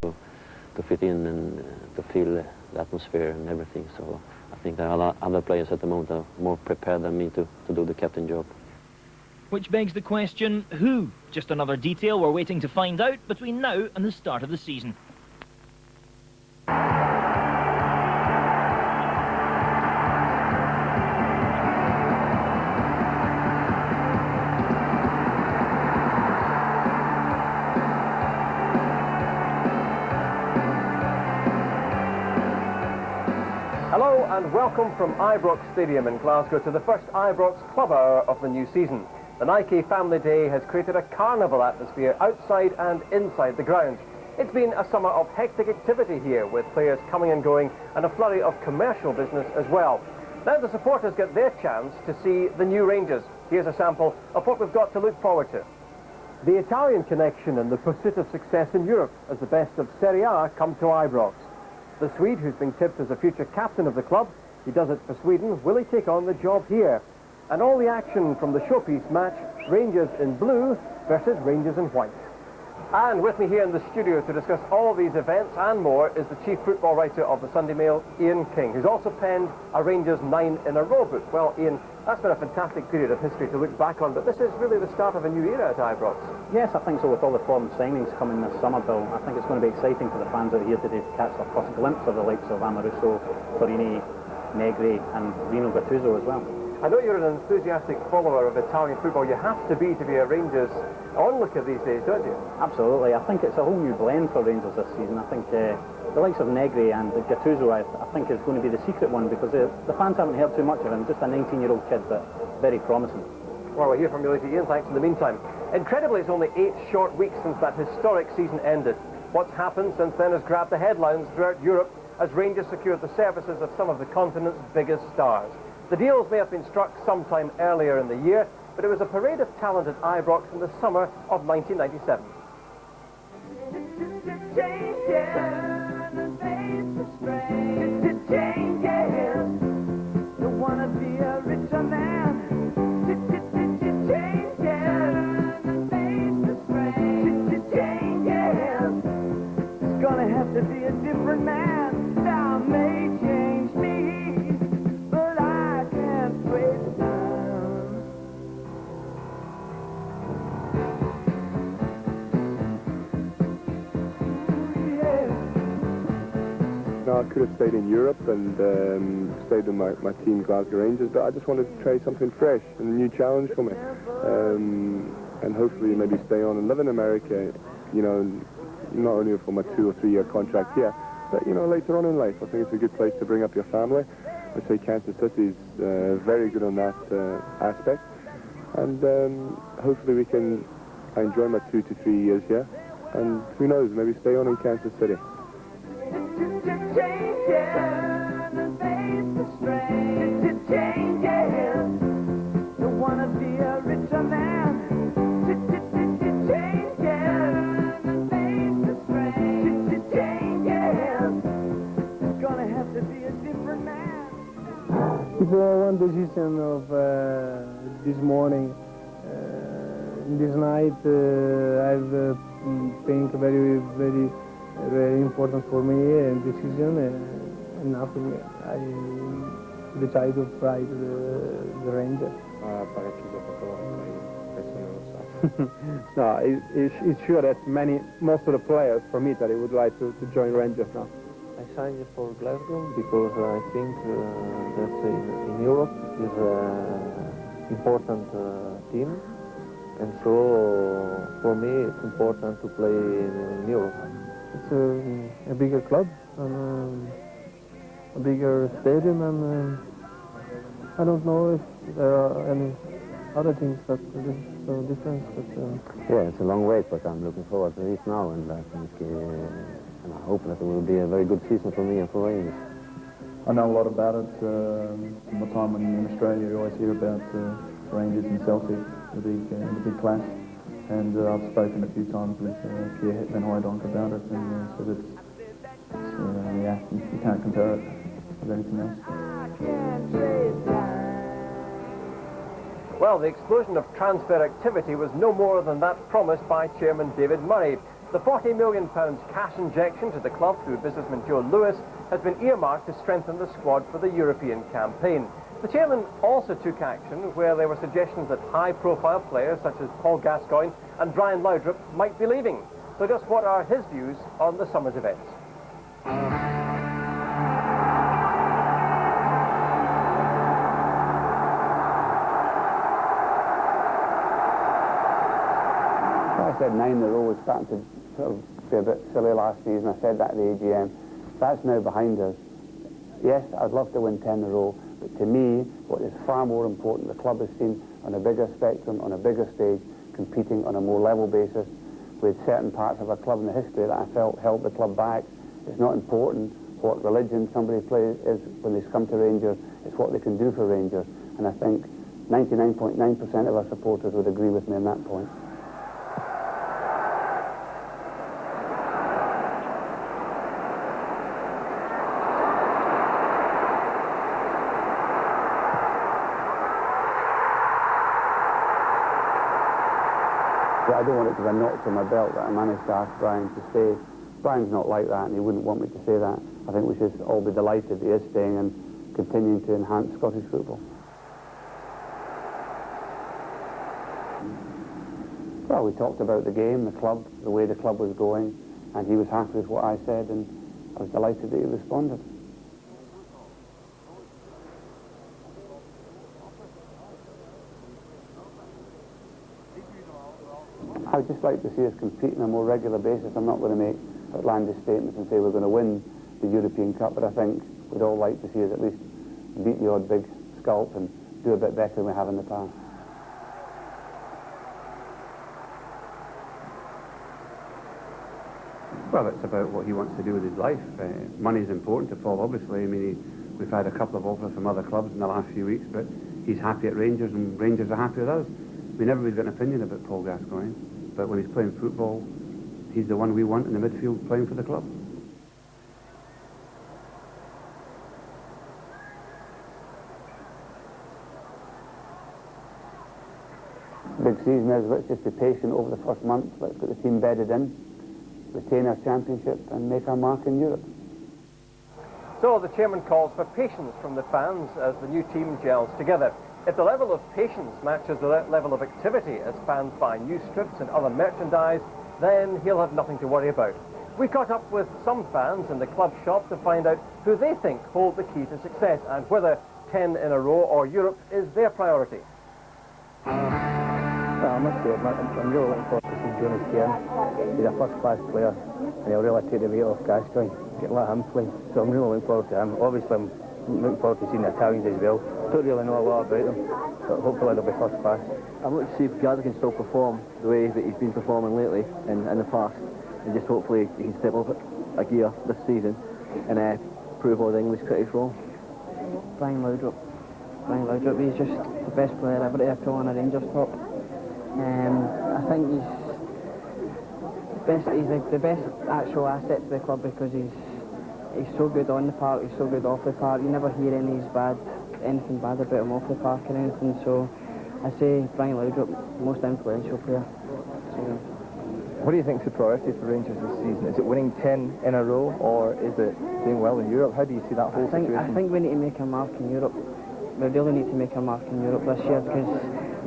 to fit in and to feel the atmosphere and everything. So I think there are other players at the moment that are more prepared than me to do the captain job. Which begs the question, who? Just another detail we're waiting to find out between now and the start of the season. Hello and welcome from Ibrox Stadium in Glasgow to the first Ibrox Club Hour of the new season. The Nike Family Day has created a carnival atmosphere outside and inside the ground. It's been a summer of hectic activity here, with players coming and going and a flurry of commercial business as well. Now the supporters get their chance to see the new Rangers. Here's a sample of what we've got to look forward to. The Italian connection and the pursuit of success in Europe as the best of Serie A come to Ibrox. The Swede, who's been tipped as a future captain of the club, he does it for Sweden. Will he take on the job here? And all the action from the showpiece match, Rangers in blue versus Rangers in white. And with me here in the studio to discuss all these events and more is the chief football writer of the Sunday Mail, Ian King, who's also penned a Rangers 9-in-a-row book. Well, Ian, that's been a fantastic period of history to look back on, but this is really the start of a new era at Ibrox. Yes, I think so, with all the foreign signings coming this summer, Bill. I think it's going to be exciting for the fans out here today to catch their first glimpse of the likes of Amoruso, Torini, Negri and Rino Gattuso as well. I know you're an enthusiastic follower of Italian football. You have to be a Rangers onlooker these days, don't you? Absolutely. I think it's a whole new blend for Rangers this season. I think the likes of Negri and Gattuso, I think, is going to be the secret one, because the fans haven't heard too much of him. Just a 19-year-old kid, but very promising. Well, we'll hear from you later, Ian. Thanks in the meantime. Incredibly, it's only 8 short weeks since that historic season ended. What's happened since then has grabbed the headlines throughout Europe as Rangers secured the services of some of the continent's biggest stars. The deals may have been struck sometime earlier in the year, but it was a parade of talent at Ibrox in the summer of 1997. To be a different man, time may change me, but I can't wait time. No, I could have stayed in Europe and stayed with my team, Glasgow Rangers, but I just wanted to try something fresh and a new challenge for me, and hopefully maybe stay on and live in America, you know, not only for my 2 or 3 year contract here, but, you know, later on in life. I think it's a good place to bring up your family. I'd say Kansas City is very good on that aspect. And hopefully I enjoy my 2 to 3 years here. And who knows, maybe stay on in Kansas City. It's one decision of this morning. This night, I think very important for me and decision, and nothing. I decided to write the Ranger. No, it's sure that most of the players from Italy would like to join Rangers now. I signed for Glasgow because I think that in Europe is an important team, and so for me it's important to play in Europe. It's a bigger club and a bigger stadium, and I don't know if there are any other things that is so different. But, Yeah, it's a long wait, but I'm looking forward to this now, and I think and I hope that it will be a very good season for me and for Rangers. I know a lot about it. From my time when in Australia, you always hear about Rangers and Celtic, the big clash. And I've spoken a few times with Pierre Van Hooijdonk about it, and so that's yeah, you can't compare it with anything else. Well, the explosion of transfer activity was no more than that promised by Chairman David Murray. The £40 million cash injection to the club through businessman Joe Lewis has been earmarked to strengthen the squad for the European campaign. The chairman also took action where there were suggestions that high-profile players such as Paul Gascoigne and Brian Laudrup might be leaving. So just what are his views on the summer's events? I said 9 in a row was starting to sort of be a bit silly last season. I said that at the AGM. That's now behind us. Yes, I'd love to win 10 in a row, but to me, what is far more important, the club is seen on a bigger spectrum, on a bigger stage, competing on a more level basis with certain parts of our club in the history that I felt held the club back. It's not important what religion somebody plays is when they come to Rangers, it's what they can do for Rangers. And I think 99.9% of our supporters would agree with me on that point. I don't want it to be a notch on my belt that I managed to ask Brian to stay. Brian's not like that, and he wouldn't want me to say that. I think we should all be delighted he is staying and continuing to enhance Scottish football. Well, we talked about the game, the club, the way the club was going, and he was happy with what I said, and I was delighted that he responded. I would just like to see us compete on a more regular basis. I'm not going to make outlandish statements and say we're going to win the European Cup, but I think we'd all like to see us at least beat the odd big scalp and do a bit better than we have in the past. Well, it's about what he wants to do with his life. Money's important to Paul, obviously. I mean, we've had a couple of offers from other clubs in the last few weeks, but he's happy at Rangers and Rangers are happy with us. We never really got an opinion about Paul Gascoigne, but when he's playing football, he's the one we want in the midfield playing for the club. Big season is, let's just be patient over the first month, let's get the team bedded in, retain our championship and make our mark in Europe. So the chairman calls for patience from the fans as the new team gels together. If the level of patience matches the level of activity as fans buy new strips and other merchandise, then he'll have nothing to worry about. We caught up with some fans in the club shop to find out who they think hold the key to success and whether 10 in a row or Europe is their priority. I must say, I'm really looking forward to seeing Johnny Cairn. He's a first-class player, and he'll really take the weight off Gascoigne, let him play. So I'm really looking forward to him. Obviously, I'm looking forward to seeing the Italians as well. Don't really know a lot about them, but hopefully they'll be first class. I'm looking to see if Gazza can still perform the way that he's been performing lately in the past, and just hopefully he can step up a gear this season and prove all the English critics wrong. Brian Laudrup. He's just the best player ever to have on a Rangers top. I think he's the best actual asset to the club because he's so good on the park, he's so good off the park. You never hear anything bad about him off the park or anything. So I say Brian Laudrup, most influential player. So, what do you think is the priority for Rangers this season? Is it winning 10 in a row, or is it doing well in Europe? How do you see that whole situation? I think we need to make a mark in Europe. We really need to make a mark in Europe this year because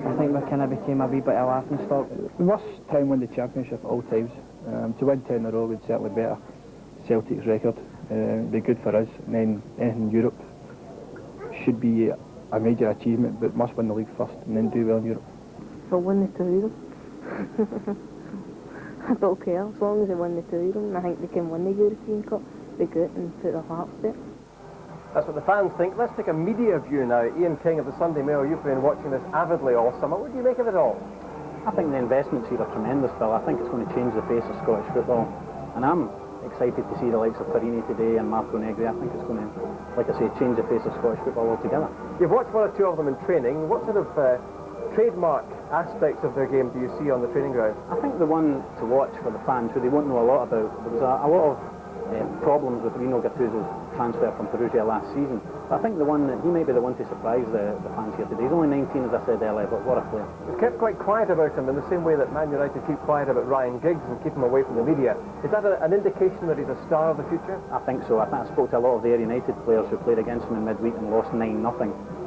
I think we kind of became a wee bit of a laughing stock. We must try and win the championship at all times. To win 10 in a row would certainly better Celtic's record. Be good for us, and then anything in Europe should be a major achievement, but must win the league first and then do well in Europe. We'll win the two of them. I don't care, as long as they win the two of them. I think they can win the European Cup, be good and put their hearts to it. That's what the fans think. Let's take a media view now. Ian King of the Sunday Mail, you've been watching this avidly all summer. What do you make of it all? I think the investments here are tremendous, Phil. I think it's going to change the face of Scottish football. And I'm excited to see the likes of Farini today and Marco Negri. I think it's going to, like I say, change the face of Scottish football altogether. You've watched one or two of them in training. What sort of trademark aspects of their game do you see on the training ground? I think the one to watch for the fans who they won't know a lot about, there was a lot of problems with Rino Gattuso's transfer from Perugia last season. But I think he may be the one to surprise the fans here today. He's only 19, as I said earlier, but what a player. We've kept quite quiet about him in the same way that Man United keep quiet about Ryan Giggs and keep him away from the media. Is that an indication that he's a star of the future? I think so. I spoke to a lot of the Ayr United players who played against him in midweek and lost 9-0,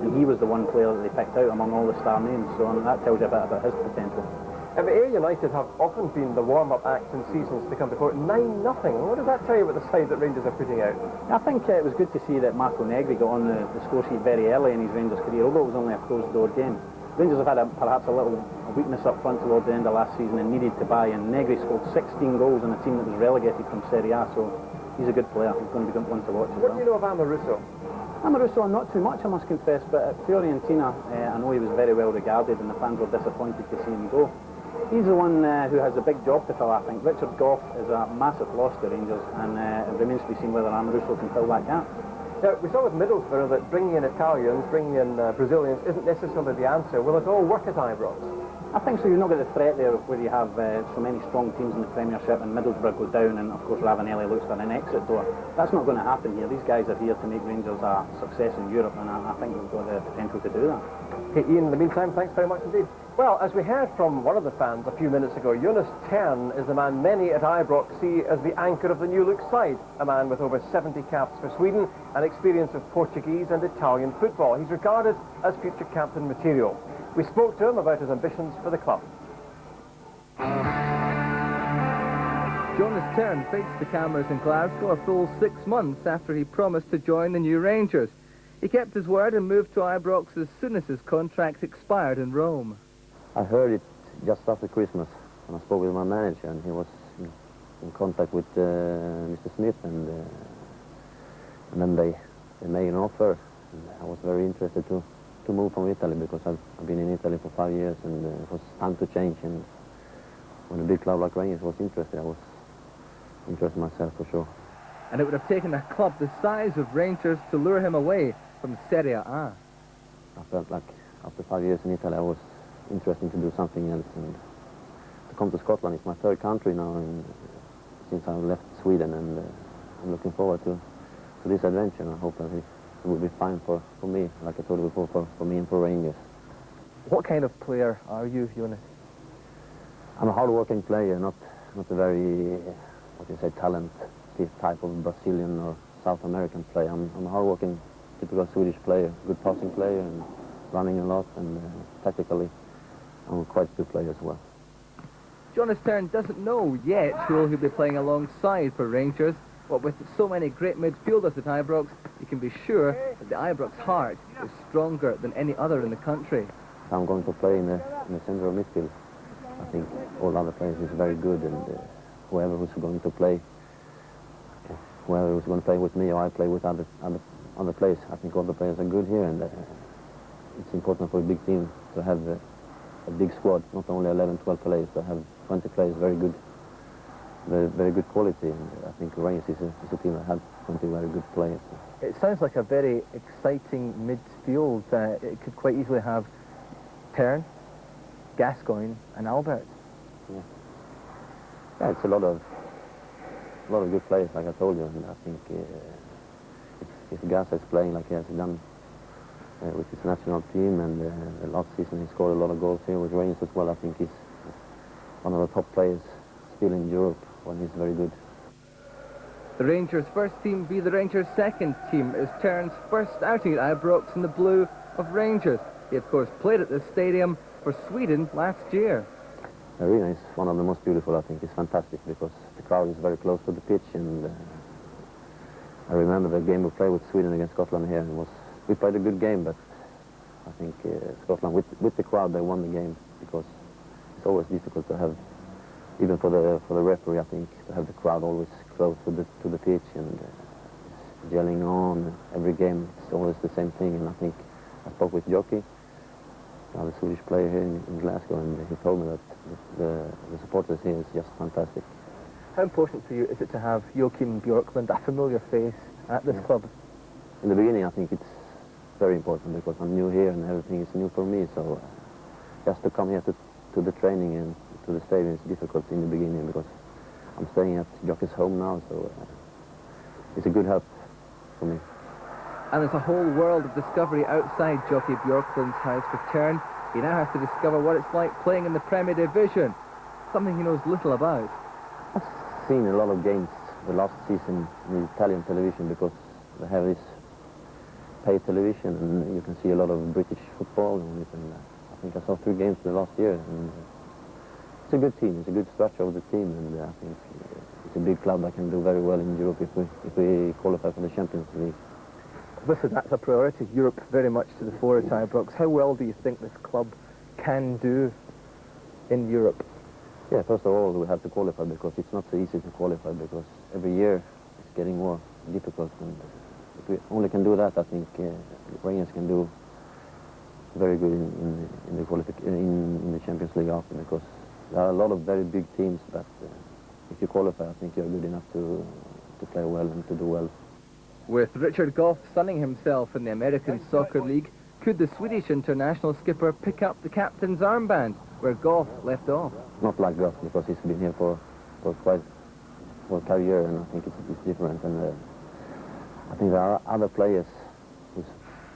and he was the one player that they picked out among all the star names, so that tells you a bit about his potential. Ayr United have often been the warm-up act in seasons to come before. 9-0. What does that tell you about the side that Rangers are putting out? I think it was good to see that Marco Negri got on the score sheet very early in his Rangers career, although it was only a closed-door game. Rangers have had perhaps a little weakness up front towards the end of last season and needed to buy, and Negri scored 16 goals in a team that was relegated from Serie A, so he's a good player. He's going to be one to watch as well. What do you know of Amoruso? Amoruso, not too much, I must confess, but at Fiorentina, I know he was very well regarded, and the fans were disappointed to see him go. He's the one who has a big job to fill, I think. Richard Gough is a massive loss to Rangers, and it remains to be seen whether Amoruso can fill that gap. Now, we saw with Middlesbrough that bringing in Italians, bringing in Brazilians isn't necessarily the answer. Will it all work at Ibrox? I think so. You've not got the threat there where you have so many strong teams in the Premiership and Middlesbrough go down, and of course Ravanelli looks for an exit door. That's not going to happen here. These guys are here to make Rangers a success in Europe, and I think we've got the potential to do that. Okay, Ian, in the meantime, thanks very much indeed. Well, as we heard from one of the fans a few minutes ago, Jonas Tern is the man many at Ibrox see as the anchor of the new look side, a man with over 70 caps for Sweden and experience of Portuguese and Italian football. He's regarded as future captain material. We spoke to him about his ambitions for the club. Jonas Tern faced the cameras in Glasgow a full 6 months after he promised to join the new Rangers. He kept his word and moved to Ibrox as soon as his contract expired in Rome. I heard it just after Christmas, and I spoke with my manager, and he was in contact with Mr. Smith, and then they made an offer. And I was very interested to move from Italy, because I've been in Italy for 5 years, and it was time to change. And when a big club like Rangers was interested, I was interested myself for sure. And it would have taken a club the size of Rangers to lure him away from Serie A. I felt like after 5 years in Italy, I was interested to do something else, and to come to Scotland is my third country now, and since I left Sweden, and I'm looking forward to this adventure, and I hope that it will be fine for me, like I told you before, for me and for Rangers. What kind of player are you, Jonas? I'm a hard-working player, not a very, what you say, talent type of Brazilian or South American player. I'm a hard-working, typical Swedish player, good passing player, and running a lot, and tactically I'm a quite good player as well. Jonas Tern doesn't know yet who he'll be playing alongside for Rangers, but with so many great midfielders at Ibrox, you can be sure that the Ibrox heart is stronger than any other in the country. I'm going to play in the centre of midfield. I think all other players is very good, and whoever who's going to play with me, or I play with other players, I think all the players are good here, and it's important for a big team to have a big squad, not only 11, 12 players, to have 20 players, very good quality, and I think Rangers is a team that has 20 very good players. It sounds like a very exciting midfield. It could quite easily have Tern, Gascoigne and Albert. Yeah, it's a lot of good players, like I told you, and I think if Gas is playing like he has done with his national team, and last season he scored a lot of goals here with Rangers as well, I think he's one of the top players still in Europe when he's very good. The Rangers' first team be the Rangers' second team. It is Tern's first outing at Ibrox in the blue of Rangers. He of course played at this stadium for Sweden last year. The arena is one of the most beautiful, I think. It's fantastic because the crowd is very close to the pitch, and I remember the game we played with Sweden against Scotland here, and we played a good game, but I think Scotland, with the crowd, they won the game, because it's always difficult to have, even for the referee, I think, to have the crowd always close to the pitch, and yelling on every game. It's always the same thing, and I think I spoke with Jockey, the Swedish player here in Glasgow, and he told me that the supporters here is just fantastic. How important for you is it to have Joachim Björklund, a familiar face, at this club? In the beginning, I think it's very important, because I'm new here and everything is new for me, so just to come here to the training and to the stadium is difficult in the beginning, because I'm staying at Jockey's home now, so it's a good help for me. And there's a whole world of discovery outside Jockey Bjorklund's house for Tern. He now has to discover what it's like playing in the Premier Division, something he knows little about. I've seen a lot of games the last season in Italian television because they have this paid television and you can see a lot of British football. And you can, I think I saw 3 games the last year. And it's a good team. It's a good structure of the team, and I think it's a big club that can do very well in Europe if we qualify for the Champions League. Obviously, that's a priority. Europe very much to the fore at Ibrox. How well do you think this club can do in Europe? Yeah, first of all, we have to qualify because it's not so easy to qualify because every year it's getting more difficult. And if we only can do that, I think Rangers can do very good in the Champions League after, because there are a lot of very big teams, but if you qualify, I think you're good enough to play well and to do well. With Richard Goff sunning himself in the American Soccer League, could the Swedish international skipper pick up the captain's armband where Goff left off? Not like Goff, because he's been here for a career, and I think it's different. And I think there are other players who's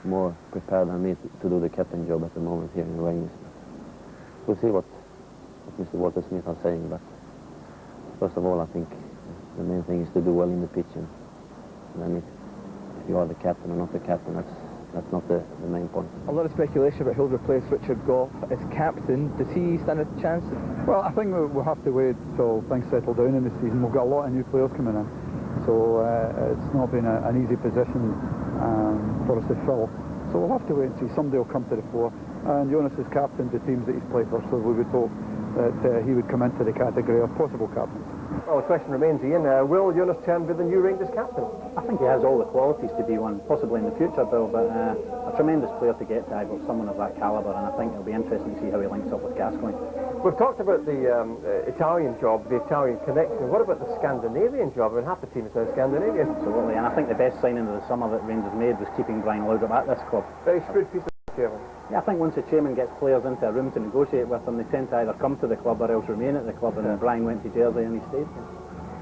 more prepared than me to do the captain job at the moment here in Rangers. We'll see what Mr. Walter Smith are saying, but first of all, I think the main thing is to do well in the pitch, and then if you are the captain or not the captain, that's not the main point. A lot of speculation about who'll replace Richard Goff as captain. Does he stand a chance? Well, I think we'll have to wait till things settle down in the season. We've got a lot of new players coming in, so it's not been an easy position for us to fill. So we'll have to wait and see. Somebody will come to the fore. And Jonas is captain to teams that he's played for, so we would hope that he would come into the category of possible captains. Well, the question remains, Ian, will Jonas Tern be the new Rangers captain? I think he has all the qualities to be one, possibly in the future, Bill, but a tremendous player to get to Ibrox, someone of that calibre, and I think it'll be interesting to see how he links up with Gascoigne. We've talked about the Italian job, the Italian connection. What about the Scandinavian job? I mean, half the team is now Scandinavian. Absolutely, and I think the best signing of the summer that Rangers made was keeping Brian Laudrup at this club. Very shrewd piece of chairman. Yeah, I think once the chairman gets players into a room to negotiate with them, they tend to either come to the club or else remain at the club, and Brian went to Jersey and he stayed.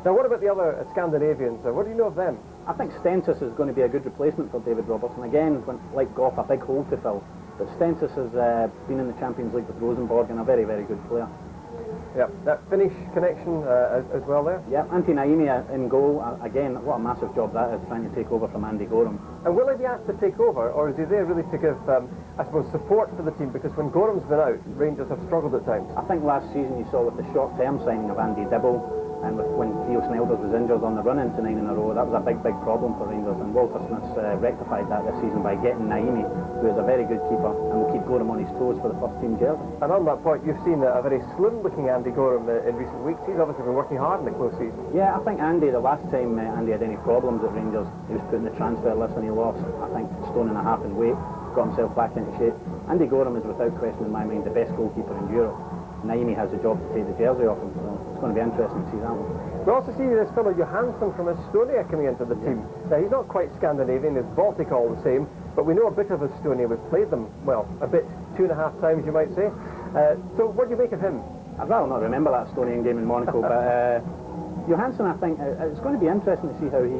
Now, what about the other Scandinavians? What do you know of them? I think Stensis is going to be a good replacement for David Robertson. Again, like Goff, a big hole to fill. But Stensis has been in the Champions League with Rosenborg and a very, very good player. Yeah, that Finnish connection as well there. Yeah, Antti Naimi in goal. Again, what a massive job that is, trying to take over from Andy Gorham. And will he be asked to take over, or is he there really to give, I suppose, support for the team? Because when Gorham's been out, Rangers have struggled at times. I think last season you saw with the short-term signing of Andy Dibble, and when Theo Snelders was injured on the run into 9 in a row, that was a big, big problem for Rangers, and Walter Smith's rectified that this season by getting Naimi, who is a very good keeper, and will keep Gorham on his toes for the first team jersey. And on that point, you've seen a very slim-looking Andy Gorham in recent weeks. He's obviously been working hard in the close season. Yeah, I think Andy, the last time Andy had any problems at Rangers, he was put in the transfer list and he lost, I think, 1.5 stone in weight, got himself back into shape. Andy Gorham is, without question in my mind, the best goalkeeper in Europe. Naimi has a job to take the jersey off him, so it's going to be interesting to see that one. We also see this fellow Johansson from Estonia coming into the team. Now, he's not quite Scandinavian, he's Baltic all the same, but we know a bit of Estonia. We've played them, well, a bit, 2.5 times you might say. So what do you make of him? I'd rather not remember that Estonian game in Monaco, but Johansson, I think, it's going to be interesting to see how he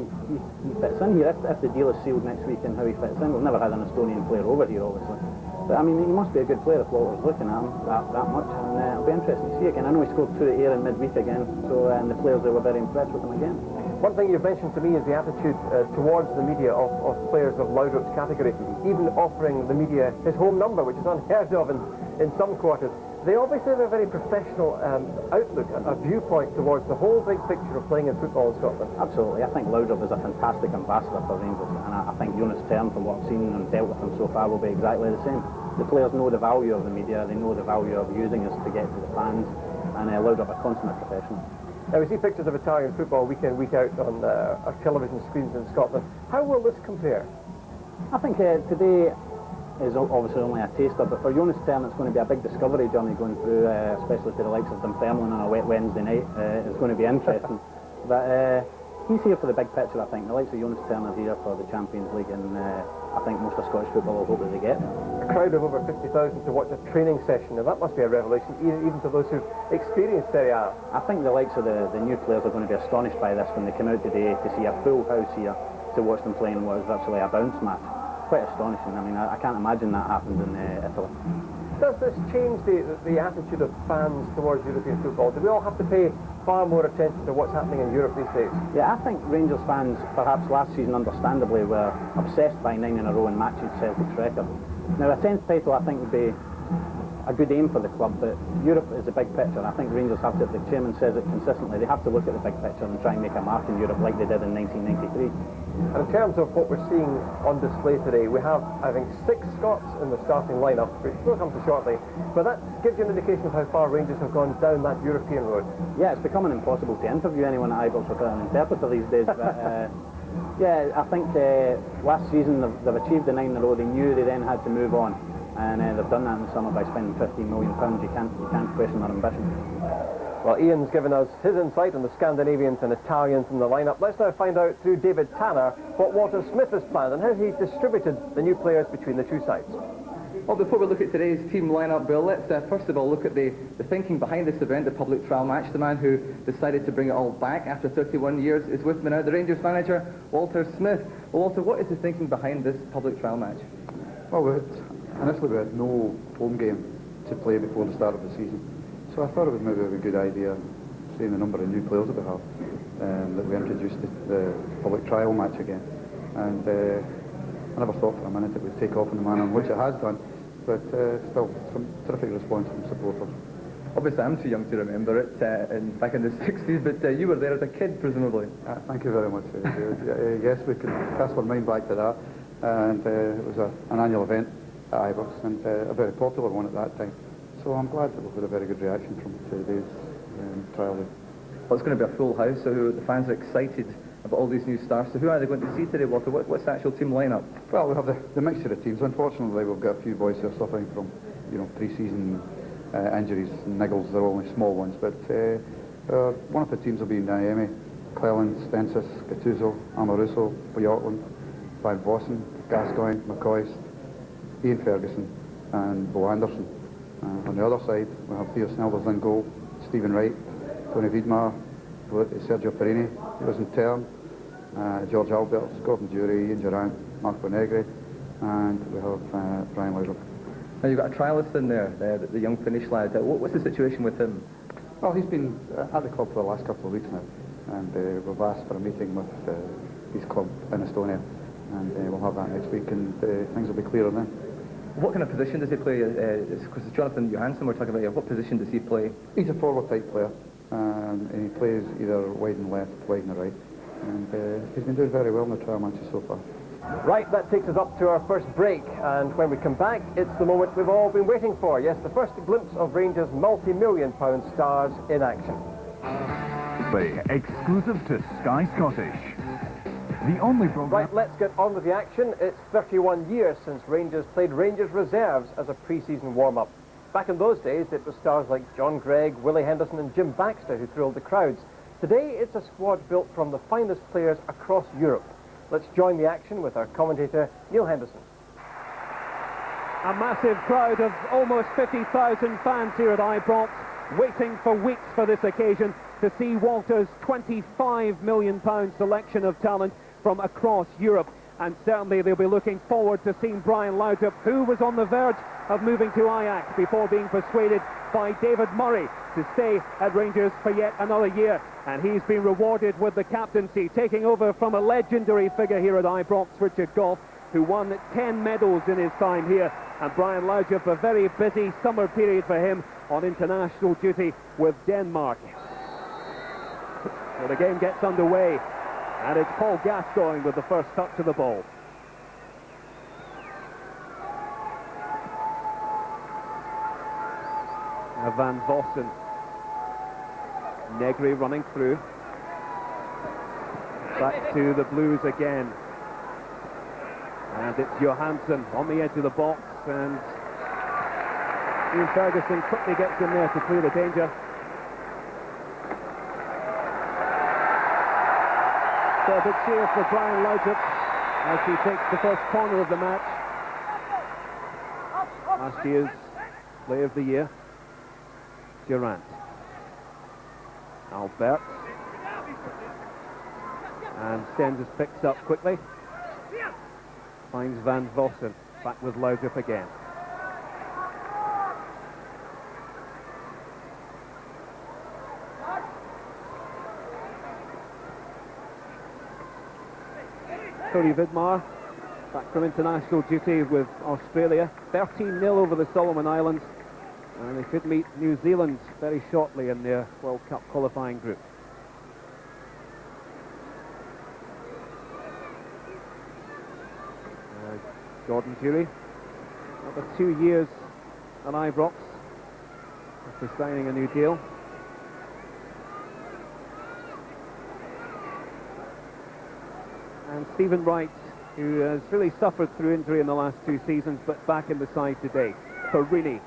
fits in here, if the deal is sealed next week and how he fits in. We've never had an Estonian player over here, obviously. But, I mean, he must be a good player if Walter's looking at him that much, and it'll be interesting to see again. I know he scored 2 at Ayr in midweek again, so and the players, they were very impressed with him again. One thing you've mentioned to me is the attitude towards the media of players of Laudrup's category, even offering the media his home number, which is unheard of in some quarters. They obviously have a very professional outlook, a viewpoint towards the whole big picture of playing in football in Scotland. Absolutely. I think Laudrup is a fantastic ambassador for Rangers, and I think Jonas Tern, from what I've seen and dealt with him so far, will be exactly the same. The players know the value of the media, they know the value of using us to get to the fans, and Laudrup a consummate professional. Now, we see pictures of Italian football week in, week out on our television screens in Scotland. How will this compare? I think today is obviously only a taster, but for Jonas Tern it's going to be a big discovery journey going through, especially to the likes of Dunfermline on a wet Wednesday night. It's going to be interesting. But He's here for the big picture, I think. The likes of Jonas Terner's here for the Champions League, and I think most of Scottish football will hope that they get. A crowd of over 50,000 to watch a training session, and that must be a revelation, even to those who've experienced Serie A. I think the likes of the new players are going to be astonished by this when they come out today to see a full house here to watch them play in what is virtually a bounce match. Quite astonishing. I mean, I can't imagine that happens in Italy. Does this change the attitude of fans towards European football? Do we all have to pay far more attention to what's happening in Europe these days? Yeah, I think Rangers fans, perhaps last season understandably, were obsessed by 9 in a row and matching Celtic's record. Now, a 10th title I think would be a good aim for the club, but Europe is a big picture, and I think Rangers have to, the chairman says it consistently, they have to look at the big picture and try and make a mark in Europe like they did in 1993. And in terms of what we're seeing on display today, we have, I think, 6 Scots in the starting lineup, which we'll come to shortly, but that gives you an indication of how far Rangers have gone down that European road. Yeah, it's becoming impossible to interview anyone at Ibrox without an interpreter these days, but yeah, I think last season they've achieved the 9 in a row. They knew they then had to move on, and they've done that in the summer by spending £15 million. You can't question their ambition. Well, Ian's given us his insight on the Scandinavians and Italians in the lineup. Let's now find out through David Tanner what Walter Smith has planned and how he's distributed the new players between the two sides. Well, before we look at today's team lineup, Bill, let's first of all look at the thinking behind this event, the public trial match. The man who decided to bring it all back after 31 years is with me now, the Rangers manager, Walter Smith. Well, Walter, what is the thinking behind this public trial match? Well, initially we had no home game to play before the start of the season. So I thought it was maybe a good idea, seeing the number of new players that we have, that we introduced the public trial match again. And I never thought for a minute it would take off in the manner in which it has done, but still some terrific response from supporters. Obviously I'm too young to remember it back in the 60s, but you were there as a kid, presumably. Thank you very much. Yes, we can cast our mind back to that, and it was an annual event at Ibrox, and a very popular one at that time. So I'm glad that we've had a very good reaction from today's trial. Well, it's going to be a full house, so the fans are excited about all these new stars. So who are they going to see today, Walter? What's the actual team lineup? Well, we have the mixture of teams. Unfortunately, we've got a few boys who are suffering from, pre-season injuries and niggles. They're only small ones, but one of the teams will be Niemi, Cleland, Stensis, Gattuso, Amoruso, Bjorkland, Van Vossen, Gascoigne, McCoy, Ian Ferguson, and Bo Anderson. On the other side, we have Theo Snelvers in goal, Stephen Wright, Tony Wiedmar, Sergio Perini, he was in turn, George Alberts, Gordon Dury, Ian Durant, Marco Negri, and we have Brian Laudrup. Now you've got a trialist in there, the young Finnish lad. What's the situation with him? Well, he's been at the club for the last couple of weeks now, and we've asked for a meeting with his club in Estonia, and we'll have that next week, and things will be clearer then. What kind of position does he play? Because it's Jonathan Johansson we're talking about here. What position does he play? He's a forward type player, and he plays either wide and left, wide and right, and he's been doing very well in the trial matches so far. Right, that takes us up to our first break, and when we come back, it's the moment we've all been waiting for. Yes, the first glimpse of Rangers' multi-million-pound stars in action. Exclusive to Sky Scottish. The only program... Right, let's get on with the action. It's 31 years since Rangers played Rangers reserves as a pre-season warm-up. Back in those days, it was stars like John Gregg, Willie Henderson and Jim Baxter who thrilled the crowds. Today, it's a squad built from the finest players across Europe. Let's join the action with our commentator, Neil Henderson. A massive crowd of almost 50,000 fans here at Ibrox, waiting for weeks for this occasion to see Walter's £25 million selection of talent from across Europe. And certainly they'll be looking forward to seeing Brian Laudrup, who was on the verge of moving to Ajax before being persuaded by David Murray to stay at Rangers for yet another year. And he's been rewarded with the captaincy, taking over from a legendary figure here at Ibrox, Richard Gough, who won 10 medals in his time here. And Brian Laudrup, a very busy summer period for him on international duty with Denmark. So the game gets underway, and it's Paul Gascoigne with the first touch of the ball. Now Van Vossen. Negri running through. Back to the Blues again. And it's Johansson on the edge of the box, and Ian Ferguson quickly gets in there to clear the danger. So a big cheer for Brian Laudrup as he takes the first corner of the match. Last year's Player of the Year, Durant. Albert. And Stensis picks up quickly. Finds Van Vossen. Back with Laudrup again. Tony Vidmar, back from international duty with Australia. 13-0 over the Solomon Islands. And they could meet New Zealand very shortly in their World Cup qualifying group. Gordon Durie, another 2 years at Ibrox after signing a new deal. And Stephen Wright, who has really suffered through injury in the last 2 seasons, but back in the side today. Perini.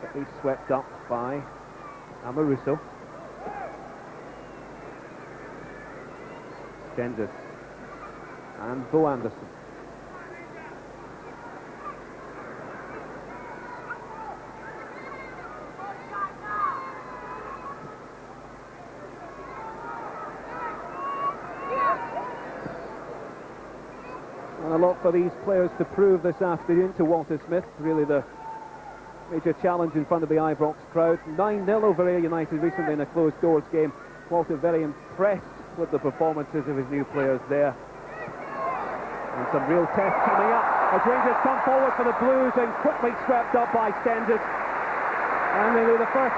Quickly swept up by Amoruso. Stensis. And Bo Anderson. And a lot for these players to prove this afternoon to Walter Smith. Really the major challenge in front of the Ibrox crowd. 9-0 over Ayr United recently in a closed doors game. Walter very impressed with the performances of his new players there. And some real tests coming up as Rangers come forward for the Blues and quickly swept up by Stensis. And really the first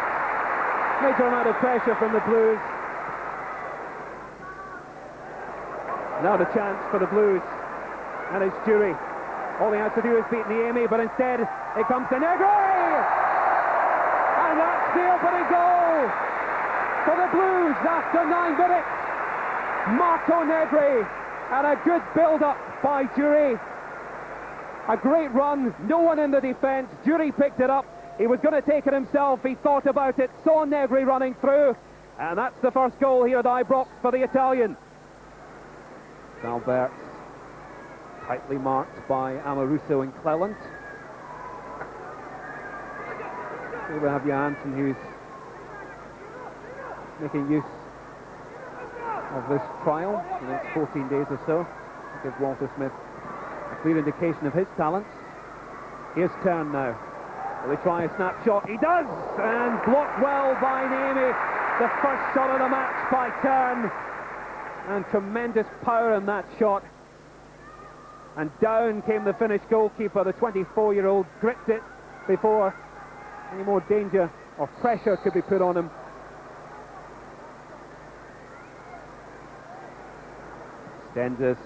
major amount of pressure from the Blues. Now the chance for the Blues. And it's Durie. All he has to do is beat Niemi, but instead it comes to Negri! And that's the opening goal for the Blues after 9 minutes. Marco Negri. And a good build-up by Durie. A great run, no one in the defence. Durie picked it up. He was going to take it himself. He thought about it, saw Negri running through. And that's the first goal here at Ibrox for the Italian. Albert, tightly marked by Amoruso and Cleland. Here we have Johansson, who's making use of this trial for the next 14 days or so to give Walter Smith a clear indication of his talents. Here's Turn now. Will he try a snapshot? He does! And blocked well by Niemi. The first shot of the match by Turn. And tremendous power in that shot. And down came the Finnish goalkeeper. The 24-year-old gripped it before any more danger or pressure could be put on him. Stensis.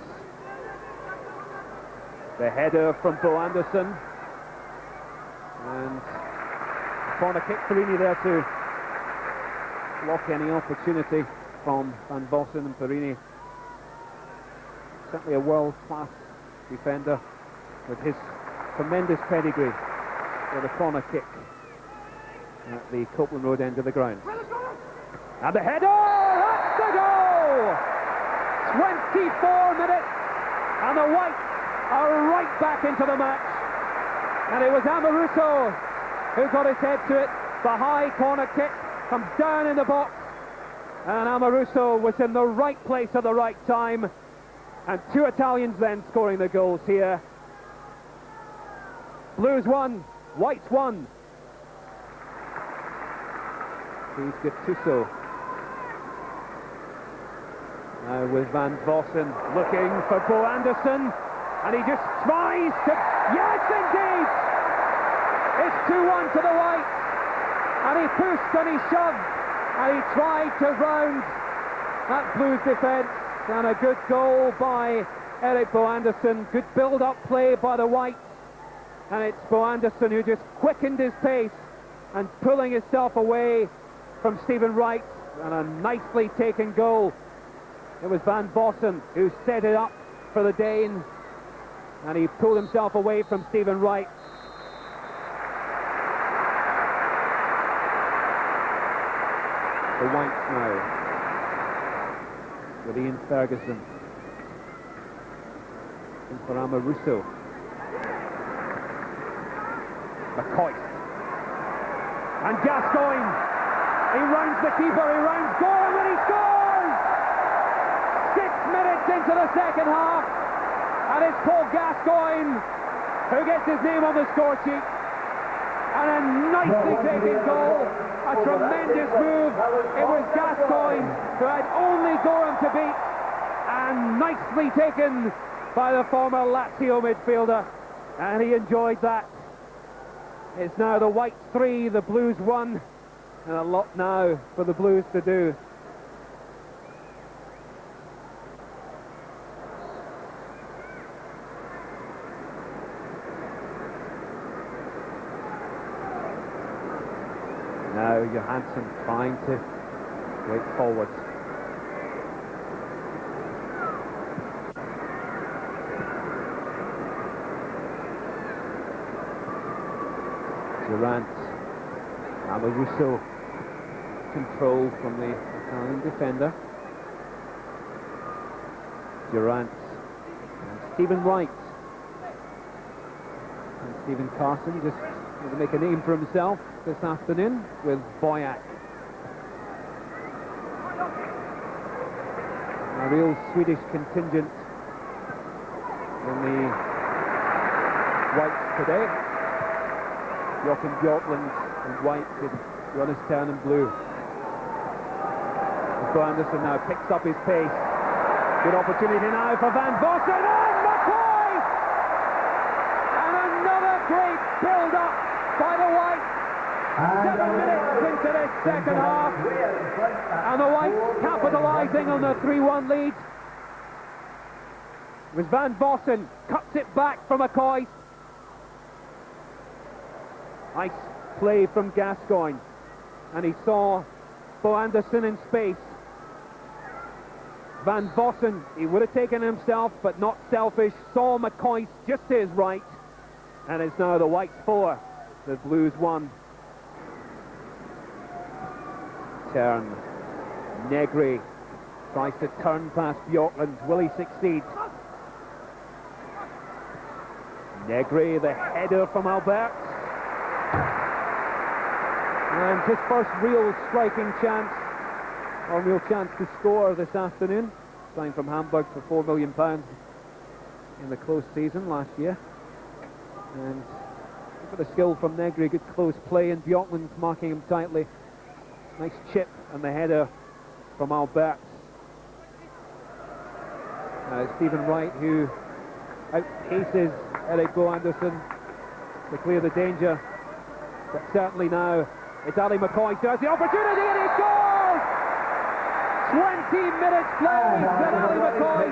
The header from Bo Anderson. And corner kick, Perini there to block any opportunity from Van Vossen and Perini. Certainly a world-class defender with his tremendous pedigree for the corner kick at the Copeland Road end of the ground. And the header! That's the goal! 24 minutes, and the Whites are right back into the match. And it was Amoruso who got his head to it. The high corner kick comes down in the box, and Amoruso was in the right place at the right time. And 2 Italians then scoring the goals here. Blues 1, Whites 1. Here's Gattuso. Now with Van Vossen looking for Bo Anderson, and he just tries to... Yes, indeed! It's 2-1 to the Whites, and he pushed and he shoved, and he tried to round that Blues defence, and a good goal by Eric Bo Anderson. Good build-up play by the Whites, and it's Bo Anderson who just quickened his pace and pulling himself away from Stephen Wright, and a nicely taken goal. It was Van Vossen who set it up for the Dane, and he pulled himself away from Stephen Wright. The Whites now. with Ian Ferguson. And for Amoruso. McCoy. And Gascoigne. He rounds the keeper, he rounds Gorham, and he scores! 6 minutes into the second half. And it's Paul Gascoigne who gets his name on the score sheet. And a nicely taken goal. A tremendous move. It was Gascoigne who had only Gorham to beat. And nicely taken by the former Lazio midfielder. And he enjoyed that. It's now the Whites 3, the Blues 1. And a lot now for the Blues to do. Now Johansson trying to break forwards. Durant, Amoruso, control from the Italian defender. Durant and Stephen Wright. And Stephen Carson just going to make a name for himself this afternoon with Boyack. A real Swedish contingent in the Whites today. Joachim Bjorklund and White in Jonas Stern and blue. Bo Anderson now picks up his pace. Good opportunity now for Van Vossen and McCoy! And another great build-up by the Whites. 7 minutes into this second half. And the Whites capitalising on the 3-1 lead. It was Van Vossen, cuts it back from McCoy. Nice play from Gascoigne, and he saw Bo Anderson in space. Van Vossen, he would have taken himself, but not selfish, saw McCoy just to his right, and it's now the Whites 4, the Blues 1. Turn. Negri tries to turn past Bjorklund. Will he succeed? Negri, the header from Albert. And his first real striking chance, or real chance to score this afternoon. Signed from Hamburg for £4 million in the close season last year. And look at the skill from Negri, good close play, and Bjorklund marking him tightly. Nice chip and the header from Albert. Stephen Wright, who outpaces Eric Bo Anderson to clear the danger. But certainly now, it's Ali McCoy who has the opportunity, and he scores! 20 minutes played, and Ali McCoy,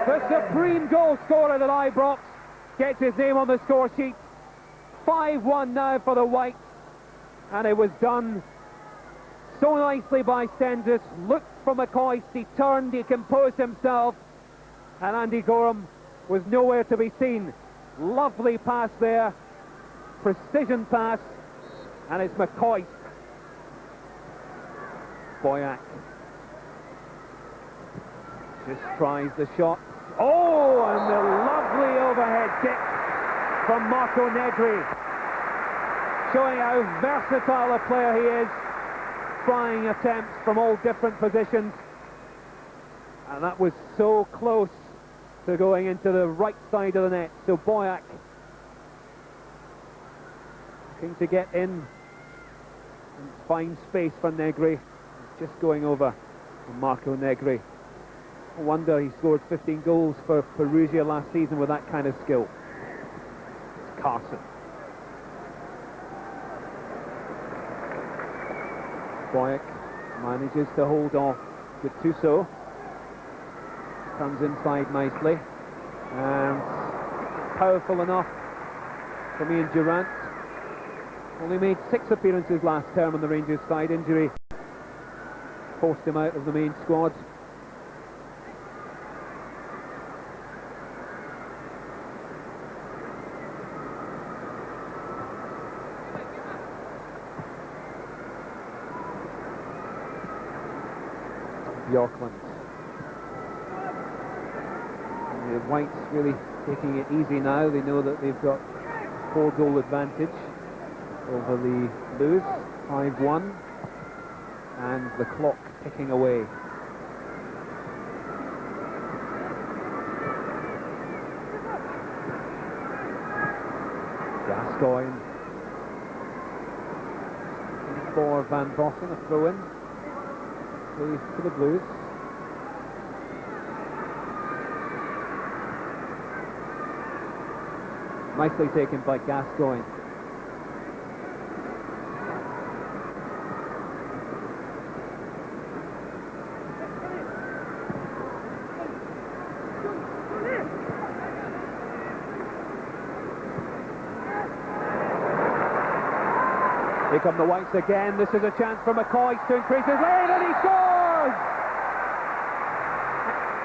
the supreme goal scorer at Ibrox, gets his name on the score sheet. 5-1 now for the Whites, and it was done so nicely by Stensis. Looked for McCoy, he turned, he composed himself, and Andy Gorham was nowhere to be seen. Lovely pass there, precision pass, and it's McCoy. Boyack just tries the shot. Oh, and the lovely overhead kick from Marco Negri, showing how versatile a player he is, trying attempts from all different positions. And that was so close to going into the right side of the net. So Boyack looking to get in and find space for Negri. Just going over Marco Negri. No wonder he scored 15 goals for Perugia last season with that kind of skill. It's Carson. Boyack manages to hold off Gattuso. Comes inside nicely. And powerful enough from Ian Durant. Only made 6 appearances last term on the Rangers side. Injury forced him out of the main squad. Bjorklund. The Whites really taking it easy now. They know that they've got 4-goal advantage over the Blues, 5-1, and the clock ticking away. Gascoigne for Van Vossen, a throw-in to the Blues. Nicely taken by Gascoigne. Here come the Whites again. This is a chance for McCoy to increase his lead, and he scores!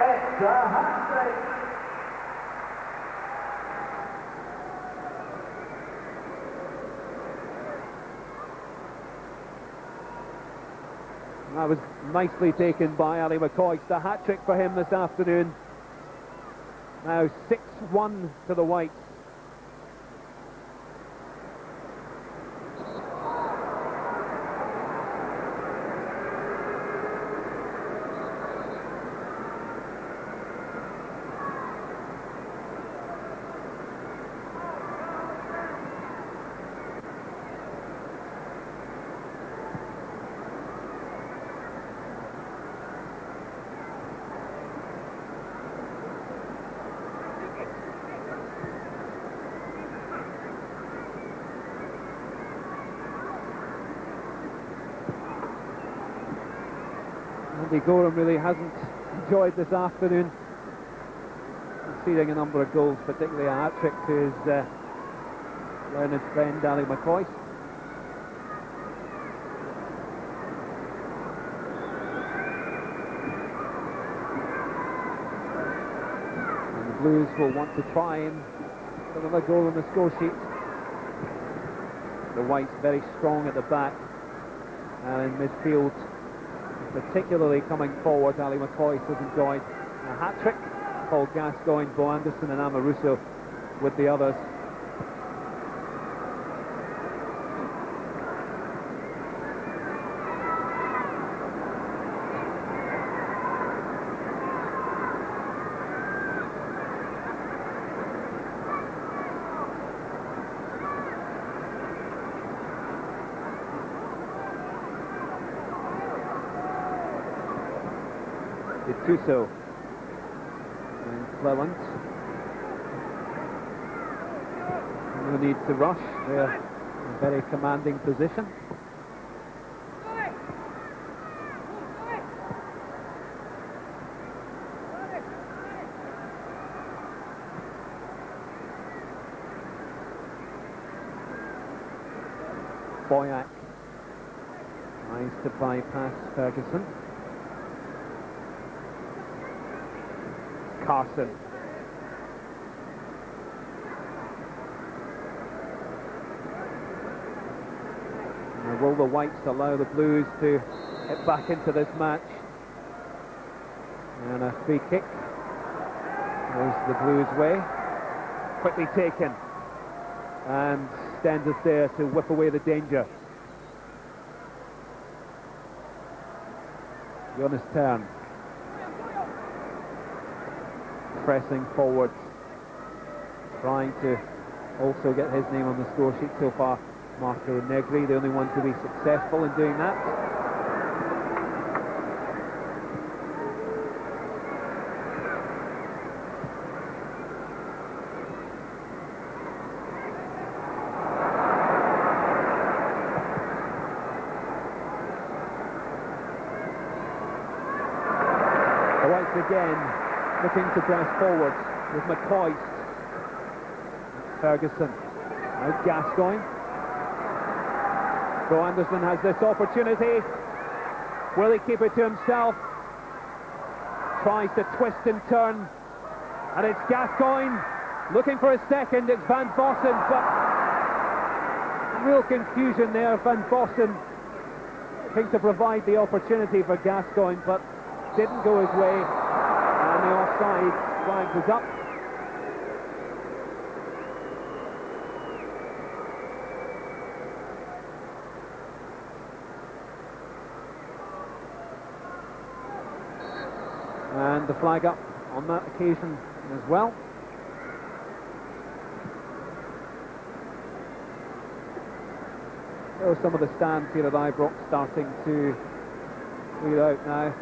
Extra hat-trick! That was nicely taken by Ali McCoy. It's a hat-trick for him this afternoon. Now 6-1 to the Whites. Andy Gorham really hasn't enjoyed this afternoon, conceding a number of goals, particularly a hat-trick to his learned friend Ali McCoy. And the Blues will want to try and get another goal on the score sheet. The Whites very strong at the back and in midfield, particularly coming forward. Ali McCoy has enjoyed a hat-trick. Paul Gascoigne, Bo Anderson and Amoruso with the others. Tuso and Clement. No need to rush, they're in a very commanding position. Boyack tries to bypass Ferguson. Carson. Now, will the Whites allow the Blues to get back into this match? And a free kick goes the Blues' way. Quickly taken. And Stenda's there to whip away the danger. Jonas Tern. Pressing forwards, trying to also get his name on the score sheet so far. Marco Negri, the only one to be successful in doing that. The Whites again looking to press forward with McCoy. Ferguson. Now Gascoigne. Bo Anderson has this opportunity. Will he keep it to himself? Tries to twist and turn. And it's Gascoigne looking for a second. It's Van Vossen, but real confusion there. Van Vossen looking to provide the opportunity for Gascoigne, but didn't go his way. and the offside flag was up. And the flag up on that occasion as well. There are some of the stands here at Ibrox starting to clear out now.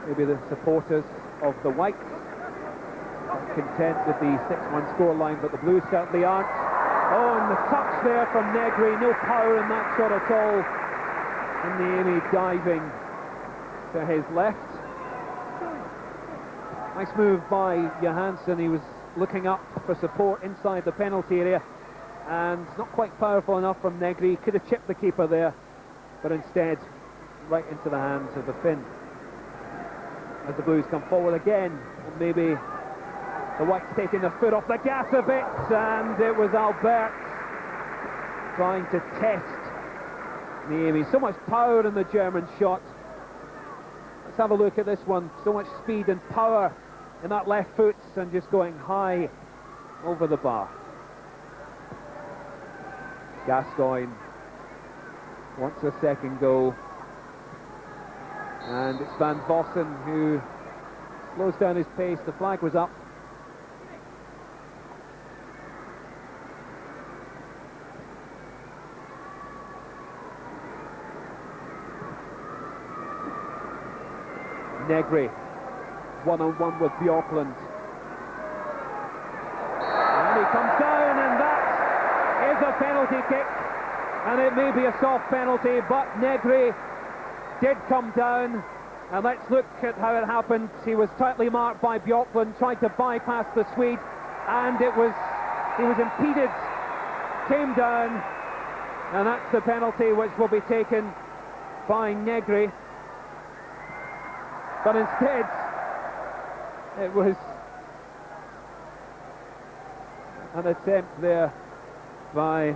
Maybe the supporters of the Whites are content with the 6-1 scoreline, but the Blues certainly aren't. Oh, and the touch there from Negri, no power in that shot at all. And Niemi diving to his left. Nice move by Johansson. He was looking up for support inside the penalty area, and not quite powerful enough from Negri. Could have chipped the keeper there, but instead right into the hands of the Finn. As the Blues come forward again, and maybe the Whites taking their foot off the gas a bit, and it was Albert trying to test Niemi. So much power in the German shot. Let's have a look at this one. So much speed and power in that left foot, and just going high over the bar. Gascoigne wants a second goal, and it's Van Vossen who slows down his pace. The flag was up. Negri one-on-one with Bjorklund, and he comes down, and that is a penalty kick, and it may be a soft penalty, but Negri did come down. And let's look at how it happened. He was tightly marked by Bjorklund, tried to bypass the Swede, and he was impeded, came down, and that's the penalty which will be taken by Negri. But instead, it was an attempt there by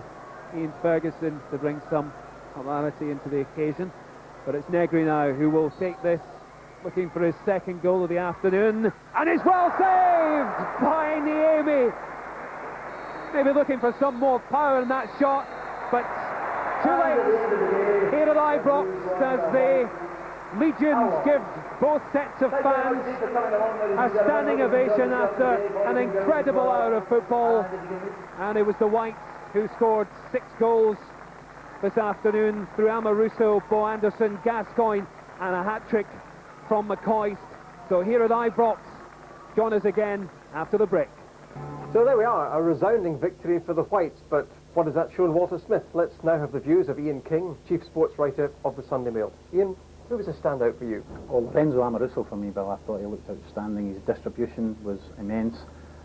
Ian Ferguson to bring some hilarity into the occasion. But it's Negri now who will take this, looking for his second goal of the afternoon, and it's well saved by Niemi. Maybe looking for some more power in that shot, but too late here at Ibrox as the Legions give both sets of fans a standing ovation after an incredible hour of football. And it was the Whites who scored 6 goals this afternoon through Amoruso, Bo Anderson, Gascoigne, and a hat-trick from McCoist. So here at Ibrox, join us again after the break. So there we are, a resounding victory for the Whites, but what has that shown Walter Smith? Let's now have the views of Ian King, chief sports writer of the Sunday Mail. Ian, who was a standout for you? Well, Lorenzo Amoruso for me, Bill. I thought he looked outstanding. His distribution was immense.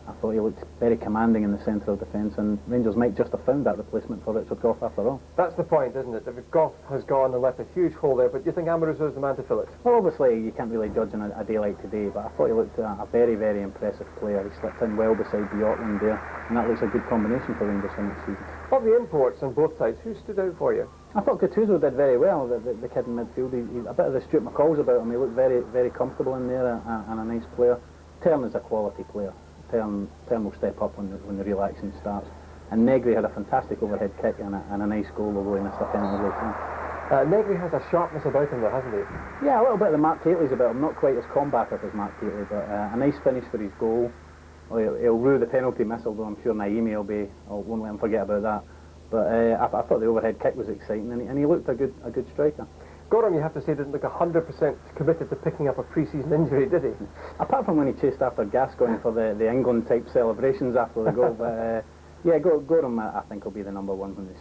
I thought he looked very commanding in the centre of defence, and Rangers might just have found that replacement for Richard Gough after all. That's the point, isn't it? That Gough has gone and left a huge hole there, but do you think Amoruso is the man to fill it? Well, obviously you can't really judge on a day like today, but I thought he looked a very, very impressive player. He slipped in well beside Bjorklund there, and that looks a good combination for Rangers for next season. Of the imports on both sides, who stood out for you? I thought Gattuso did very well, the kid in midfield. He a bit of the Stuart McCall's about him. He looked very, very comfortable in there, and a nice player. Tern is a quality player. Tern will step up when the real action starts. And Negri had a fantastic overhead kick and a nice goal, although he missed a penalty late on. Negri has a sharpness about him though, hasn't he? Yeah, a little bit of the Mark Catley's about him. Not quite as combative as Mark Catley, but a nice finish for his goal. Well, he'll rue the penalty miss, although I'm sure Niemi won't let him forget about that. But I thought the overhead kick was exciting, and he looked a good striker. Gorham, you have to say, didn't look 100% committed to picking up a pre-season injury, did he? Apart from when he chased after Gascoigne for the England-type celebrations after the goal. But yeah, Gorham, I think, will be the number one when they